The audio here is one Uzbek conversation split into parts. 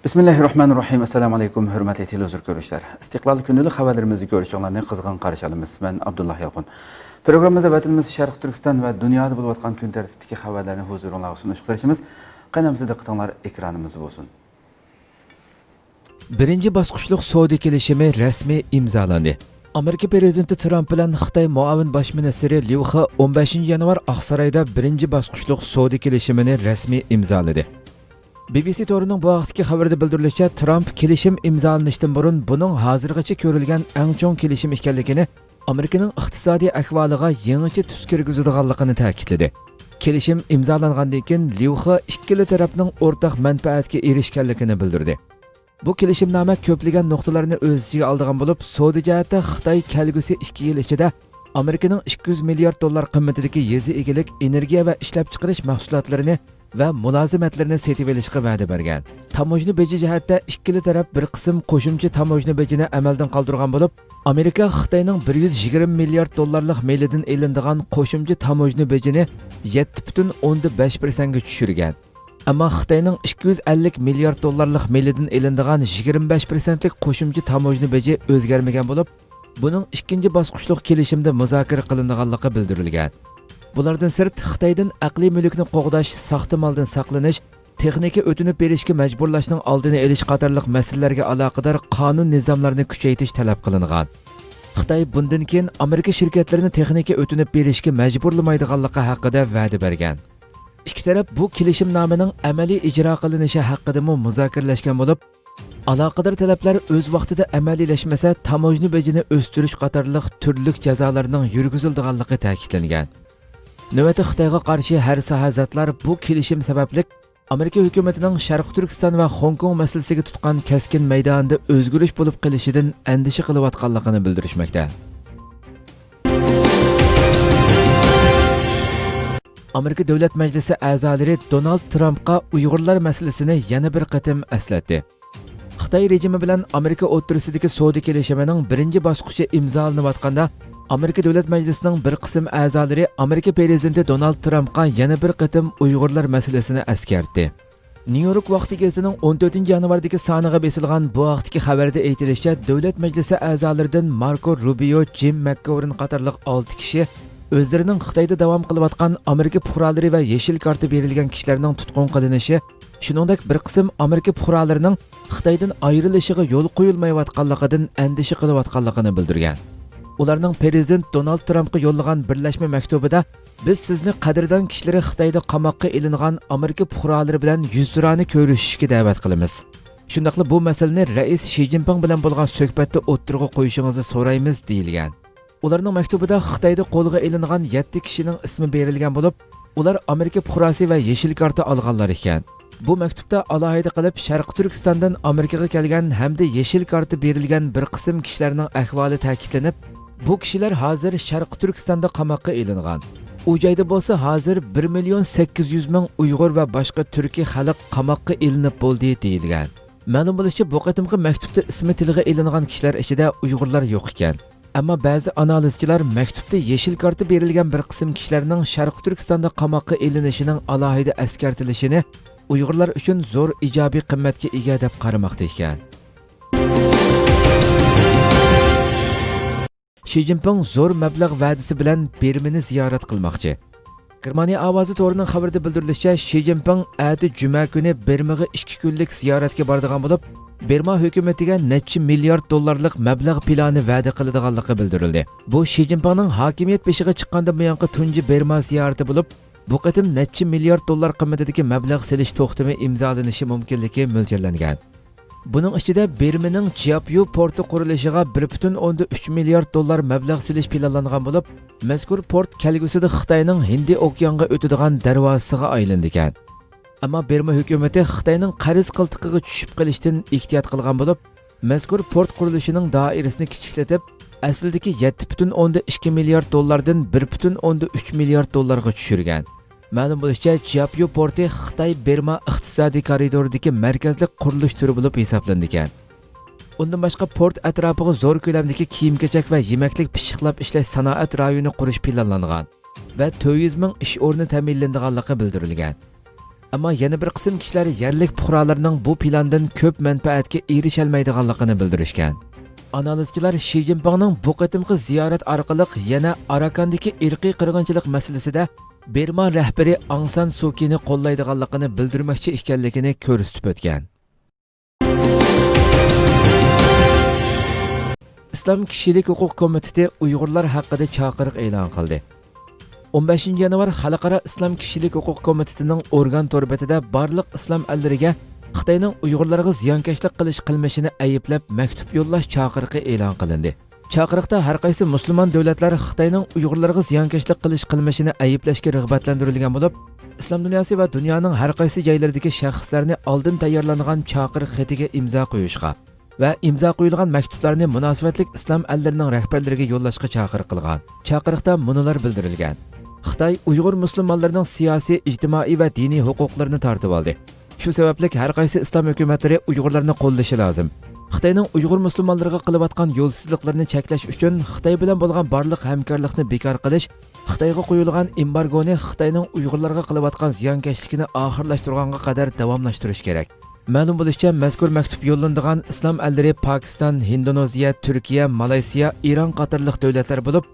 Bismillahirrahmanirrahim. Assalamu alaykum, hurmatli televizor ko'ruvchilar. Istiqlol kunlik xabarlarimizni ko'rishinglarni qizg'in qarshi olamiz. Men Abdullah Yalqin. Programmamizda vatanimiz Sharq Turkiston va dunyoda bo'lib o'tgan kun tartibidagi xabarlarni huzuringizga sunish qilishimiz. Qaynamizda diqqatinglar ekranimiz bo'lsin. Birinchi bosqichlik savdo kelishimi rasmiy imzolandi. Amerika prezidenti Tramp bilan Xitoy muavin bosh ministri Liu He 15 yanvar Oqsaroyda birinchi bosqichlik savdo kelishimini rasmiy imzoladi. BBC to'rining bu vaqtdagi xabarda bildirilishicha, Tramp kelishim imzolanishdan burun buning hozirgacha ko'rilgan eng chong kelishim ekanligini, Amerikaning iqtisodiy ahvoliga yangicha tus kirgizadiganligini ta'kidladi. Kelishim imzolangandan keyin Liu He ikkala tarafning o'rtaq manfaatga erishganligini bildirdi. Bu kelishimnoma ko'plagan nuqtalarni o'z ichiga olgan bo'lib, savdo jihatda Xitoy kelgusi 2 yil ichida Amerikaning 200 milliard dollar qimmatidagi yezi egilik, energiya va ishlab chiqarish mahsulotlarini va mulozimatlarni setib olishga va'da bergan. Tamojni beji jihatda ikkala taraf bir qism qo'shimcha tamojni bejini amaldan qoldirgan bo'lib, Amerika Xitoyning 120 milliard dollarlik meylidan elindigan qo'shimcha tamojni bejini 7,5% ga tushirgan. Ammo Xitoyning 250 milliard dollarlik meylidan elindigan 25% lik qo'shimcha tamojni beji o'zgarmagan bo'lib, buning ikkinchi bosqichlik kelishimda muzokara qilinganligi bildirilgan. Bulardan sirt Xitoydan aqliy mulkni qo'g'dash, soxta moldan saqlanish, texnika o'tinib berishga majburlashning oldini olish qatorliq masalalarga aloqador qonun nizomlarini kuchaytirish talab qilingan. Xitoy bundan keyin Amerika shirkatlarini texnika o'tinib berishga majburlamaydiganligi haqida va'da bergan. Ikki taraf bu kelishimnomaning amaliy ijro qilinishi haqida muzokaralashgan bo'lib, aloqador talablar o'z vaqtida amaliylashmasa, tamojni bejini o'stirish qatorliq turli jazolarning yurgizilganligi ta'kidlangan. Navbatda Xitoyga qarshi har sohazatlar bu kelishim sababli Amerika hukumatining Sharq Turkiston va Hong Kong masalasiga tutgan kaskin maydonida o'zgarish bo'lib qolishidan andisha qilayotganligini bildirishmoqda. Amerika Davlat Majlisi a'zolari Donald Trampga Uyg'urlar masalasini yana bir qatim eslatdi. Xitoy rejimi bilan Amerika o'rtasidagi savdo kelishimining birinchi bosqichi imzolanayotganda, Amerika Davlat Majlisining bir qism a'zolari Amerika prezidenti Donald Trampga yana bir qatim Uyg'urlar masalasini eskartdi. New York vaqti gazetining 14 yanvardagi soniga besilgan bu vaqtdagi xabarda aytilishicha, Davlat Majlisi a'zolaridan Marco Rubio, Jim McGovern qatorliq 6 kishi o'zlarining Xitoyda davom qilayotgan Amerika fuqarolari va yeshil karta berilgan kishilarning tutqun qilinishi, shuningdek bir qism Amerika fuqarolarining Xitoydan ayrilishiga yo'l qo'yilmayotganligidan andisha qilayotganligini bildirgan. Ularning prezident Donald Trampga yo'llagan birlashma maktubida, biz sizni qadrdon kishilari Xitoyda qamoqqa ilingan Amerika fuqarolari bilan yuzturani ko'rishishga da'vat qilamiz. Shundaqla bu masalani rais Xi Jinping bilan bo'lgan suhbatda o'ttirg'a qo'yishingizni so'raymiz deyilgan. Ularning maktubida Xitoyda qo'lga ilingan 7 kishining ismi berilgan bo'lib, ular Amerika fuqarosi va yeshil karta olganlar ekan. Bu maktubda alohida qilib Sharq Turkistondan Amerikaga kelgan hamda yeshil karta berilgan bir qism kishilarning ahvoli ta'kidlanib, bu kishilar hozir Sharq Turkistonda qamoqqa ilingan. U joyda bo'lsa hozir 1,800,000 Uyg'ur va boshqa turkiy xalq qamoqqa ilinib bo'ldi deyilgan. Ma'lum bo'lishicha, bu qatimgi maktubda ismi tilga ilingan kishilar ichida Uyg'urlar yo'q ekan. Ammo ba'zi analizchilar maktubda yeshil karta berilgan bir qism kishilarning Sharq Turkistonda qamoqqa ilinishining alohida eskartilishini Uyg'urlar uchun zo'r ijobiy qimmatga ega deb qaramoqda ekan. Xi Jinping zo'r mablag' va'dasi bilan Bermani ziyorat qilmoqchi. Germaniya ovozi to'rining xabarida bildirilishicha, Xi Jinping ati juma kuni Bermaga 2 kunlik ziyoratga boradigan bo'lib, Berma hukumatiga necha milliard dollarlik mablag' plani va'da qiladiganligi bildirildi. Bu Xi Jinpingning hokimiyat beshiga chiqqanda buyoqqa tunji Berma ziyorati bo'lib, bu qatim necha milliard dollar qimmatidagi mablag' selish to'xtami imzolanishi mumkinligi mo'ljallangan. Buning ichida Bermaning Jiapyu porti qurilishiga 1,3 milliard dollar mablag' selish planlangan bo'lib, mazkur port kelgusida Xitoyning Hindi okeaniga o'tadigan darvozasiga aylandigan. Ammo Berma hukumati Xitoyning qarz qiltiqiga tushib qolishdan ehtiyot qilgan bo'lib, mazkur port qurilishining doirasini kichiklatib, aslidagi 7,2 milliard dollardan 1,3 milliard dollarga tushirgan. Ma'lum bo'lishicha, Jiapyu porti Xitoy Berma iqtisodiy koridoridagi markazli qurilish turi bo'lib hisoblangan. Undan boshqa port atrofiga zo'r ko'lamdagi kiyim-kechak va yemaklik pishiqlab ishlash sanoat rayoni qurish planlangan va 400 ming ish o'rni ta'minlanganligi bildirilgan. Ammo yana bir qism kishilar yerlik fuqarolarning bu plandan ko'p manfaatga erisholmaydiganligini bildirishgan. Analizchilar Xi Jinpingning bu qatimqi ziyorat orqali yana Arakandagi irqiy qirg'inchilik masalasida Birma rahbari Aung San Suu Kyi'ni qo'llaydiganligini bildirmoqchi ekanligini ko'rsatib o'tgan. İslam Kishilik Huquq Komiteti Uyg'urlar haqida chaqiriq e'lon qildi. 15 yanvar Xalqaro Islom Kishilik Huquq Komitetining organ to'rbetida barliq islom allariga Xitoyning Uyg'urlarga ziyonkashlik qilish qilmishini ayblab maktub yo'llash chaqiriqi e'lon qilindi. Chaqiriqda har qaysi musulmon davlatlar Xitoyning Uyg'urlarga ziyonkashlik qilish qilmishini ayblashga rag'batlantirilgan bo'lib, islom dunyosi va dunyoning har qaysi joylaridagi shaxslarni oldin tayyorlangan chaqiriq xatiga imzo qo'yishga va imzo qo'yilgan maktublarni munosabatlik islom allarining rahbarlariga yo'llashga chaqiriq qilgan. Chaqiriqda munolar bildirilgan. Xitoy Uyg'ur musulmonlarining siyosiy, ijtimoiy va diniy huquqlarini tortib oldi. Shu sababli har qaysi islom hukumatlari Uyg'urlarni qo'llashi lozim. Xitoyning Uyg'ur musulmonlariga qilayotgan yo'lsizliklarni cheklash uchun Xitoy bilan bo'lgan barliq hamkorlikni bekor qilish, Xitoyga qo'yilgan embargoni Xitoyning Uyg'urlarga qilayotgan ziyonkashlikni oxirlashtirganga qadar davomlashtirish kerak. Ma'lum bo'lishicha, mazkur maktub yo'llanadigan islom allari Pokiston, Indoneziya, Turkiya, Malayziya, Iron qatorliq davlatlar bo'lib,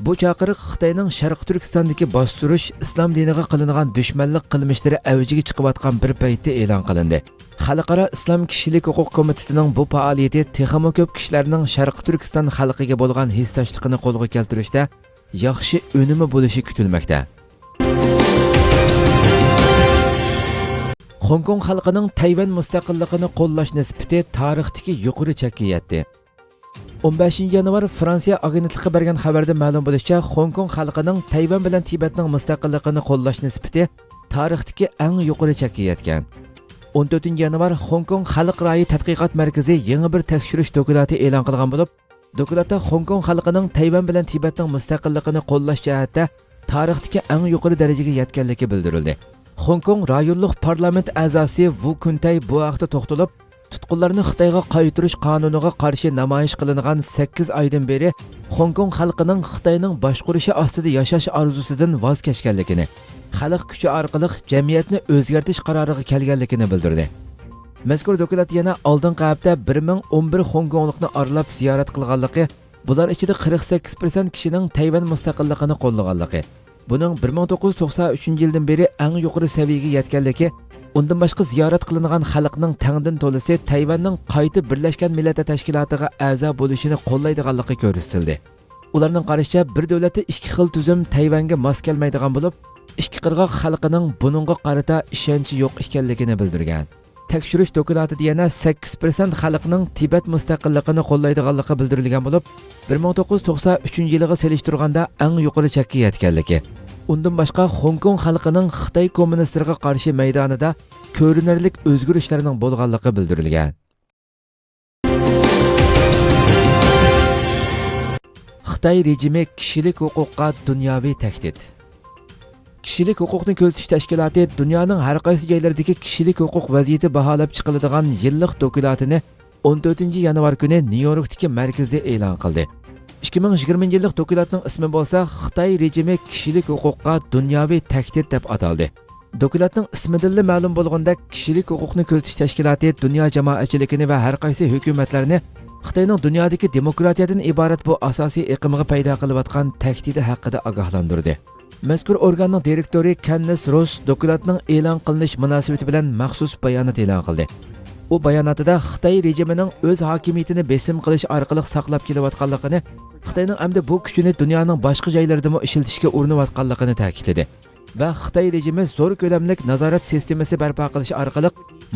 bu chaqiriq Xitoyning Sharq Turkistondagi bostirish, islom diniga qilingan dushmanlik qilmishlari avjiga chiqayotgan bir paytda e'lon qilindi. Xalqaro Islom Kishilik Huquq Komitetining bu faoliyati texmo ko'p kishilarning Sharq Turkiston xalqiga bo'lgan hissdoshligini qo'lga keltirishda yaxshi unumi bo'lishi kutilmoqda. Hong Kong xalqining Tayvan mustaqilligini qo'llash nisbati tarixdagi yuqori chekka yetdi. 15 yanvar Fransiya agentligi bergan xabarda ma'lum bo'lishicha, Hong Kong xalqining Tayvan bilan Tibetning mustaqilligini qo'llash nisbati tarixdagi eng yuqori chekka yetgan. 14 yanvar Hong Kong Xalq Ra'yi tadqiqot markazi yangi bir tekshirish dokumenti e'lon qilgan bo'lib, dokumentda Hong Kong xalqining Tayvan bilan Tibetning mustaqilligini qo'llash jihatda tarixdagi eng yuqori darajaga yetganligi bildirildi. Hong Kong rayonlik parlament a'zosi Wu Kuntay bu haqda to'xtalib, tutqunlarni Xitoyga qaytarish qonuniga qarshi namoyish qilingan 8 oydan beri Hong Kong xalqining Xitoyning boshqarishi ostida yashash orzusidan voz kechganligini, xalq kuchi orqali jamiyatni o'zgartirish qaroriga kelganligini bildirdi. Mazkur dokument yana oldingi hafta 1011 Hong Konglikni aralab ziyorat qilganligi, bular ichida 48% kishining Tayvan mustaqilligini qo'llaganligi, buning 1993-yildan beri eng yuqori saviyaga yetganligi, undan boshqa ziyorat qilingan xalqning tangdan to'lisi Tayvanning qayta Birlashgan Millatlar Tashkilotiga a'zo bo'lishini qo'llaydiganligi ko'rsatildi. Ularning qarashicha, bir davlatda ikki xil tuzum Tayvanga mos kelmaydigan bo'lib, ikki qirg'oq xalqining buningga qarata ishonchi yo'q ekanligini bildirgan. Tekshirish dokumentida yana 8% xalqning Tibet mustaqilligini qo'llaydiganligi bildirilgan bo'lib, 1993-yilga solishtirganda eng yuqori chekka yetganligi. Undan boshqa Hong Kong xalqining Xitoy kommunistlariga qarshi maydonida ko'rinarli o'zgarishlarning bo'lganligi bildirilgan. Xitoy rejimi kishilik huquqqa dunyoviy tahdid. Kishilik huquqni ko'zatish tashkiloti dunyoning har qaysi joylaridagi kishilik huquq vaziyati baholab chiqiladigan yillik dokumentini 14 yanvar kuni Nyu-Yorkdagi markazda e'lon qildi. 2020-yillik dokumentning ismi bo'lsa Xitoy rejimi kishilik huquqqa dunyoviy tahdid deb ataldi. Dokumentning ismidan ma'lum bo'lganda, kishilik huquqni ko'zatish tashkiloti dunyo jamoatchiligini va har qaysi hukumatlarni Xitoyning dunyodagi demokratiyadan iborat bu asosiy iqimiga paydo qilayotgan tahdidi haqida ogohlantirdi. Mazkur organning direktori Candice Ross dokumentning e'lon qilinish munosabati bilan maxsus bayonot e'lon qildi. U bayonotida Xitoy rejimining o'z hokimiyatini besim qilish orqali saqlab kelayotganligini, Xitoyning hamda bu kuchini dunyoning boshqa joylarida ham ishlatishga urinayotganligini ta'kidladi va Xitoy rejimi zo'r ko'lamli nazorat sistemasi barpo qilish orqali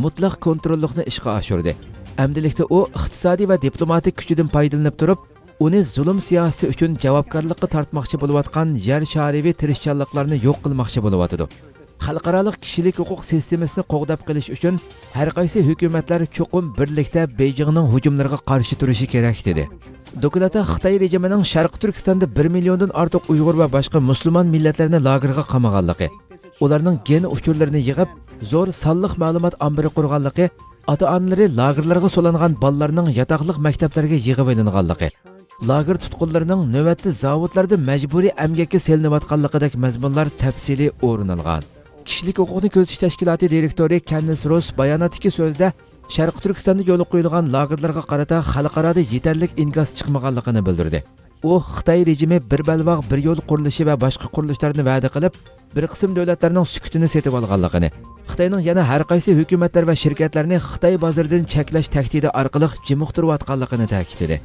mutlaq kontrollikni ishga oshirdi. Amdilikda u iqtisodiy va diplomatik kuchidan foydalanib turib, uni zulm siyosati uchun javobgarlikka tortmoqchi bo'layotgan yer shariviy tirishchanliklarni yo'q qilmoqchi bo'layotdi. Xalqaro kishilik huquq sistemasini qo'g'dab qilish uchun har qaysi hukumatlar cho'qim birlikda Beijingning hujumlariga qarshi turishi kerak dedi. Dokumentda Xitoy rejimining Sharq Turkistonda 1 milliondan ortiq Uyg'ur va boshqa musulmon millatlarni lagerga qamaganligi, ularning gen uchurlarini yig'ib, zo'r sonliq ma'lumot ombiri qurganligi, ota-onalari lagerlarga so'langan bolalarning yotoqliq maktablarga yig'ib olinganligi, lager tutqunlarining navbatda zavodlarda majburiy emgakka selinayotganligidek mazmunlar tafsili o'rin olgan. Kishilik huquqni ko'zitish tashkiloti direktori Candice Ross bayonotdagi so'zida Sharq Turkistonda yo'l qo'yilgan lagerlarga qarata xalqarada yetarli inkas chiqmaganligini bildirdi. U Xitoy rejimi bir balvoq bir yo'l qurilishi va boshqa qurilishlarni va'da qilib, bir qism davlatlarning sukutini setib olganligini, Xitoyning yana har qaysi hukumatlar va shirkatlarni Xitoy bozoridan cheklash tahdidi orqali jimoqtirayotganligini ta'kidladi.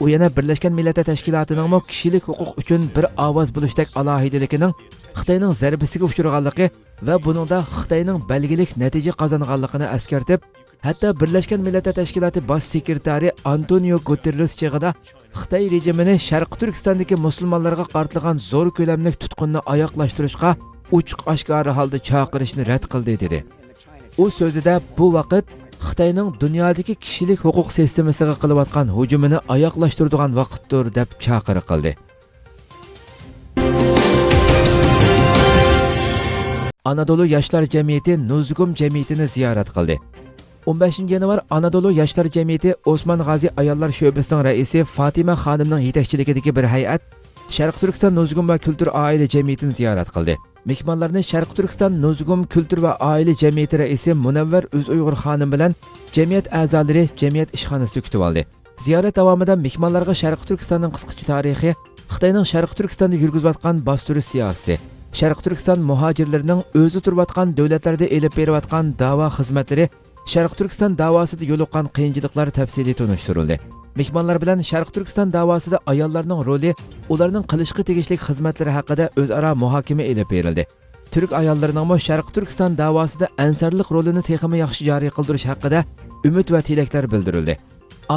U yana Birlashgan Millatlar Tashkilotining kishilik huquq uchun bir ovoz bo'lishdek alohidaligining Xitoyning zarbasiga uchraganligi va buningda Xitoyning belgilik natija qozonganligini eskartib, hatto Birlashgan Millatlar Tashkiloti bosh sekretari Antonio Guterres cheg'ida Xitoy rejimini Sharq Turkistondagi musulmonlarga qartilgan zo'r ko'lamli tutqunni oyoqlashtirishga ochiq oshkora holda chaqirishni rad qildi dedi. U so'zida bu vaqt Xitoyning dunyodagi kishilik huquq sistemasiga qilayotgan hujumini oyoqlashtiradigan vaqtdir deb chaqiriq qildi. Anadolu Yoshlar Jamiyati Nuzgum jamiyatini ziyorat qildi. 15 yanvar Anadolu Yoshlar Jamiyati Osman G'azi ayollar sho'basining raisi Fatima xonimning yetakchiligidagi bir hay'at Sharq Turkiston Nuzgum va Kultur oila jamiyatini ziyorat qildi. Mehmonlarni Sharq Turkiston Nuzgum Kultur va oila jamiyati raisi Munavvar Uyg'ur xonim bilan jamiyat a'zolari jamiyat ishxonasida kutib oldi. Ziyorat davomida mehmonlarga Sharq Turkistonning qisqacha tarixi, Xitoyning Sharq Turkistonda yurgizayotgan bostirish siyosati, Sharq Turkiston muhojirlarining o'zi turayotgan davlatlarda elib berayotgan da'vo xizmatlari, Sharq Turkiston davosida yo'liqqan qiyinchiliklar tafsiliy tunishtirildi. Mehmonlar bilan Sharq Turkiston davosida ayollarning roli, ularning qilishga tegishli xizmatlari haqida o'zaro muhokama elib berildi. Turk ayollarining Sharq Turkiston davosida ansarlik rolini texmi yaxshi joriy qildirish haqida umid va tilaklar bildirildi.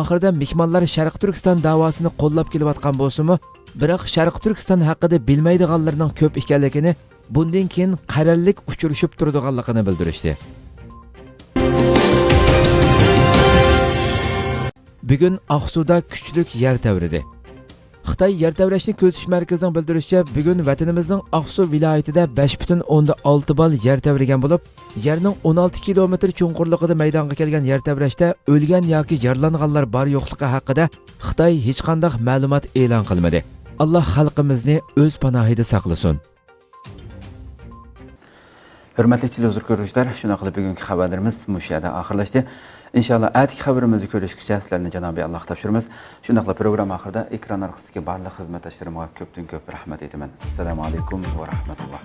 Oxirida mehmonlar Sharq Turkiston davosini qo'llab kelayotgan bo'lsa-mu, biroq Sharq Turkiston haqida bilmaydiganlarning ko'p ekanligini, bundan keyin qarallik uchrashib turadiganligini bildirishdi. Bugun Aqsuda kuchlik yer tavridi. Xitoy yer tavrashni ko'zitish markazining bildirishicha, bugun vatanimizning Aqsu viloyatida 5.6 ball yer tavrigan bo'lib, yerning 16 kilometr chuqurligida maydonga kelgan yer tavrashda o'lgan yoki yaralanganlar bor yo'qligi haqida Xitoy hech qanday ma'lumot e'lon qilmadi. Alloh xalqimizni o'z panohida saqlasin. Hurmatli televizor ko'ruvchilar, shuna qilib bugungi xabarlarimiz mushu yerda oxirlashdi. Inshaalloh atki xabarimizni ko'rishgacha sizlarni Janobiy Alloh topshiramiz. Shunda qilib program oxirida ekran orqasidagi barcha xizmatdoshlarimga ko'pdan ko'p rahmat aytaman. Assalomu alaykum va rahmatulloh.